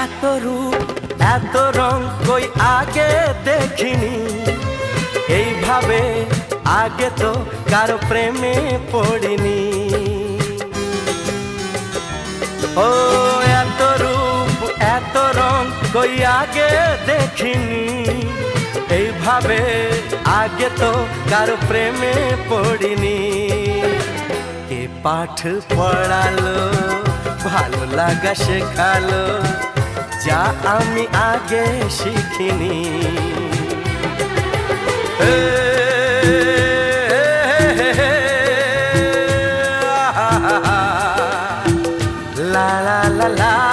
এত রূপ এত রং কই আগে দেখিনি, এইভাবে আগে তো কারো প্রেমে পড়িনি। ও এত রূপ এত রং কই আগে দেখিনি, এইভাবে আগে তো কারো প্রেমে পড়িনি। কে পাঠ পড়ালো, ভালো লাগা শেখালো, যা আমি আগে শিখিনি। La la la la